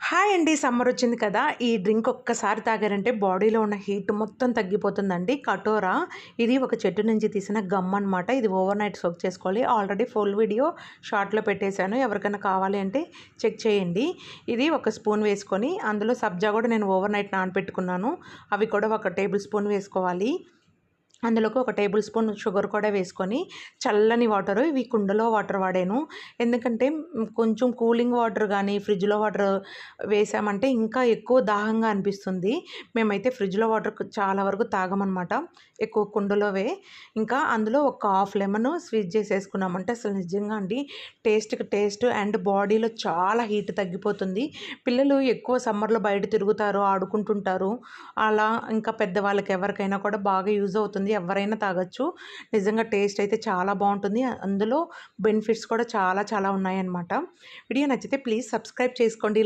Hi అండి. Summer వచ్చింది కదా! ఈ డ్రింక్ ఒక్కసారి తాగారంటే బాడీలో ఉన్న హీట్ మొత్తం తగ్గిపోతుందండి. కటోరా ఇది ఒక చెట్టు నుంచి తీసిన గమ్ అనమాట. ఇది ఓవర్ నైట్ సోక్ చేసుకోవాలి. ఆల్రెడీ ఫుల్ వీడియో షార్ట్‌లో పెట్టేశాను. ఎవరికైనా కావాలి అంటే చెక్ చేయండి. ఇది ఒక స్పూన్ వేసుకొని అందులో సబ్జా కూడా నేను ఓవర్ నైట్ నానబెట్టుకున్నాను. అవి కూడా ఒక టేబుల్ స్పూన్ వేసుకోవాలి. అందులోకి ఒక టేబుల్ స్పూన్ షుగర్ కూడా వేసుకొని చల్లని వాటరు, ఇవి కుండలో వాటర్ వాడాను. ఎందుకంటే కొంచెం కూలింగ్ వాటర్ కానీ ఫ్రిడ్జ్‌లో వాటర్ వేసామంటే ఇంకా ఎక్కువ దాహంగా అనిపిస్తుంది. మేమైతే ఫ్రిడ్జ్‌లో వాటర్ చాలా వరకు తాగమనమాట. ఎక్కువ కుండలోవే. ఇంకా అందులో ఒక హాఫ్ లెమన్ స్క్వీజ్ చేసేసుకున్నామంటే అసలు నిజంగా అండి టేస్ట్‌కి టేస్ట్ అండ్ బాడీలో చాలా హీట్ తగ్గిపోతుంది. పిల్లలు ఎక్కువ సమ్మర్‌లో బయట తిరుగుతారు, ఆడుకుంటుంటారు. అలా ఇంకా పెద్దవాళ్ళకి ఎవరికైనా కూడా బాగా యూజ్ అవుతుంది. ఎవరైనా తాగొచ్చు. నిజంగా టేస్ట్ అయితే చాలా బావుంటుంది. అందులో బెనిఫిట్స్ కూడా చాలా చాలా ఉన్నాయన్నమాట. వీడియో నచ్చితే ప్లీజ్ సబ్స్క్రైబ్ చేసుకోండి.